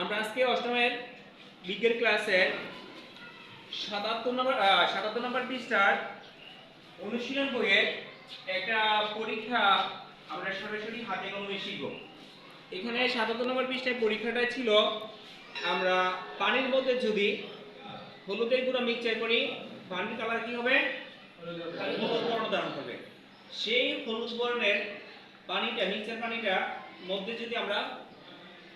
আমরা আজকে অষ্টমের বিজ্ঞান ক্লাসের ৭৭ নম্বর পৃষ্ঠার অনুশীলন বইয়ের একটা পরীক্ষা আমরা সরাসরি হাতে কলমে শিখব। এখানে ৭৭ নম্বর পৃষ্ঠায় পরীক্ষাটা ছিল আমরা পানির মধ্যে যদি হলুদের গুঁড়া মিক্সচার করি পানির কালার কি হবে? হলুদ বর্ণ ধারণ করবে। সেই হলুদ বর্ণের পানিটা মিক্সচার পানিটা মধ্যে যদি আমরা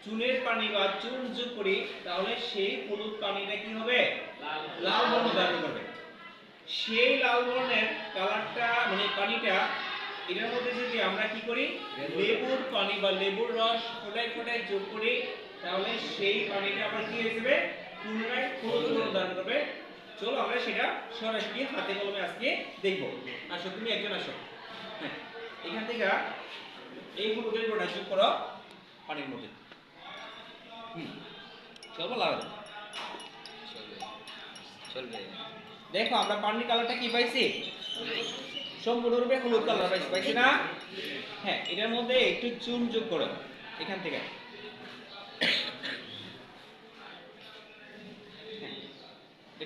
চুনের পানি বা চুন যোগ করি তাহলে সেই হলুদ পানিটা কি হবে? লাল বর্ণ ধারণ করবে। সেই লাল বর্ণের কালারটা মানে পানিটা এটার মধ্যে যদি আমরা কি করি লেবুর পানি বা লেবুর রস ফোটায় ফোটায় যোগ করি তাহলে সেই পানিটা আবার কি হয়ে যাবে? পুনরায় হলুদ বর্ণ ধারণ করবে। চলো আমরা সেটা সরাসরি হাতে কলমে আজকে দেখব। আসো তুমি একজন আসো। হ্যাঁ, এখান থেকে এই হলুদের গুঁড়া যোগ করো পানির মধ্যে। চলবে লাগাবে চলবে। দেখো আমরা পানির কালারটা কি পাইছি? সম্পূর্ণরূপে হলুদ কালার পাইছি না? হ্যাঁ, এটার মধ্যে একটু চুন যোগ করো এখান থেকে।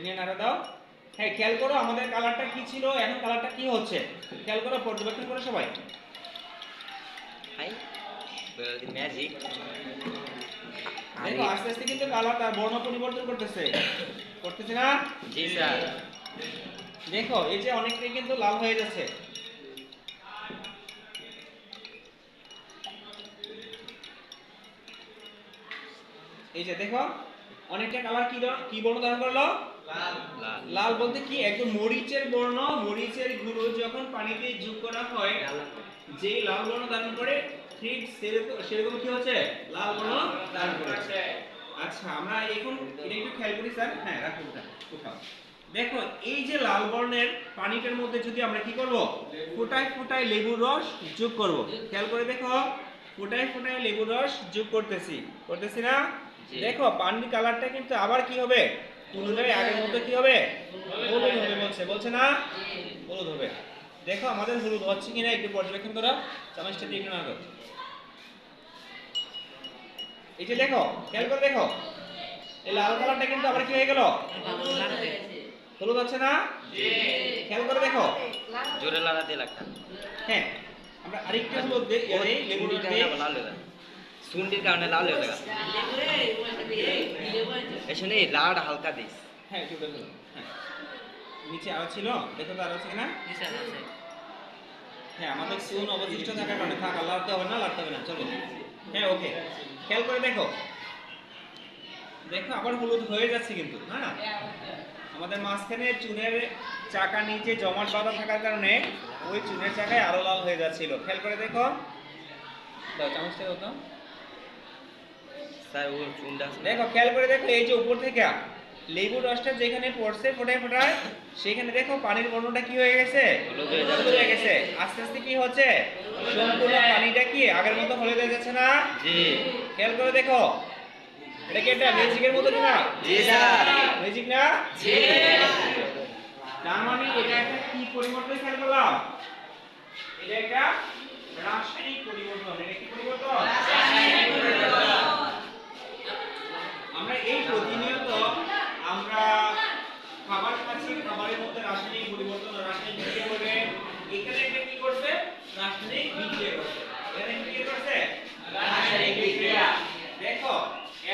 নিয়ে নাড়া দাও। হ্যাঁ, খেয়াল করো আমাদের কালারটা কি ছিল, এখন কালারটা কি হচ্ছে খেয়াল করো, পর্যবেক্ষণ করো সবাই। ম্যাজিক দেখো আস্তে আস্তে কিন্তু কালার তার বর্ণ পরিবর্তন করতেছে না? জি স্যার। দেখো এই যে অনেকটাই কিন্তু লাল হয়ে যাচ্ছে। এই যে দেখো অনেকটা কালার কি বর্ণ ধারণ করলো? লাল। লাল বলতে কি একদম মরিচের বর্ণ, মরিচের গুঁড়ো যখন পানিতে যোগ করা হয় যে লাল বর্ণ ধারণ করে ঠিক সেরকম কি হচ্ছে? লাল বর্ণ ধারণ করেছে। আচ্ছা আমরা এখন এটা একটু খেয়াল করি স্যার। হ্যাঁ রাখুন কোথাও। দেখো এই যে লাল বর্ণের পানিটার মধ্যে যদি আমরা কি করব? ফোটায় ফোটায় লেবুর রস যোগ করব। খেয়াল করে দেখো ফোটায় ফোটায় লেবুর রস যোগ করতেছি না? দেখো পানির কালারটা কিন্তু আবার কি হবে? পুনরায় আগের মতো কি হবে? হলুদ হবে বলছে না? হলুদ হবে। দেখো আমাদের হলুদ হচ্ছে কিনা একটু পর্যবেক্ষণ করো। চামচটা দিয়ে একটু নাড়ো। এই যে দেখো খেয়াল করে দেখো এই লাল কালারটা কিন্তু আবার কি হয়ে গেল? হলুদ হচ্ছে না? জি। খেয়াল করে দেখো জোরে লাগাতে লাগতাম। হ্যাঁ, আমরা আরেকটু হলুদ দেই এই লেবুর দিয়ে লাল হয়ে গেল। সুন্ডির কারণে লাল হয়ে গেল। এখানে লাল হালকা দিস। হ্যাঁ একটু দেখো। হ্যাঁ নিচে আরো ছিল, দেখো তো আরো আছে কিনা? নিচে আছে। হ্যাঁ আমাদের চুন অবশিষ্ট থাকার কারণে থাক, আর লাগতে হবে না চলো। হ্যাঁ ওকে, খেয়াল করে দেখো আবার হলুদ হয়ে যাচ্ছে কিন্তু না? আমাদের মাঝখানে চুনের চাকা নিচে জমাট বাঁধা থাকার কারণে ওই চুনের চাকায় আরো লাল হয়ে যাচ্ছিল। খেয়াল করে দেখো। দাও চামচটা দাও তো। স্যার ও চুনটা দেখো খেয়াল করে দেখো এই যে উপর থেকে লেবুর রসটা যেখানে পড়ছে ফোটায় সেখানে দেখো পানির বর্ণটা কি হয়ে গেছে? হলুদ হয়ে গেছে। আস্তে আস্তে কি হচ্ছে? সম্পূর্ণ পানিটা কি আগের মতো হলুদ হয়ে যাচ্ছে না? জি। খেয়াল করে দেখো এটা কি একটা ম্যাজিকের মতো না? জি স্যার। ম্যাজিক না? জি। তার মানে এটা একটা কি পরিবর্তন খেয়াল করলাম? এটা একটা রাসায়নিক পরিবর্তন। এটা কি পরিবর্তন? রাসায়নিক পরিবর্তন। আমরা এই প্রতিনিয়ত আমরা খাবার খাচ্ছি, খাবারের মধ্যে রাসায়নিক পরিবর্তন রাসায়নিক বিক্রিয়া করে এখানে একটা কি করছে? রাসায়নিক বিক্রিয়া করছে। এখানে কি করছে? রাসায়নিক বিক্রিয়া। দেখো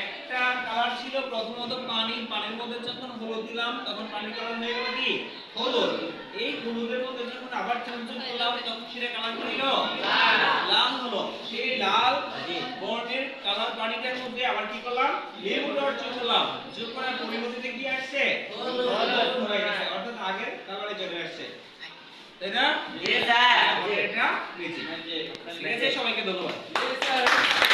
একটা কালার ছিল প্রথমত পানির মধ্যে যখন হলুদ দিলাম তখন পানির কালার হয়ে গেল কি? হলুদ। এই হলুদের মধ্যে যখন আবার চুন করলাম তখন সেটা কালার হলো লাল হলো। সেই লাল বর্ণের কালার পানিটার মধ্যে আবার কি করলাম? লেবুর রস যোগ করলাম। যোগ করার পরিবর্তে কি আসছে? হলুদ হয়ে গেছে, অর্থাৎ আগের কালারে চলে আসছে। তাই না? জি স্যার। এটা ম্যাজিক। ঠিক আছে, সবাইকে ধন্যবাদ। জি স্যার।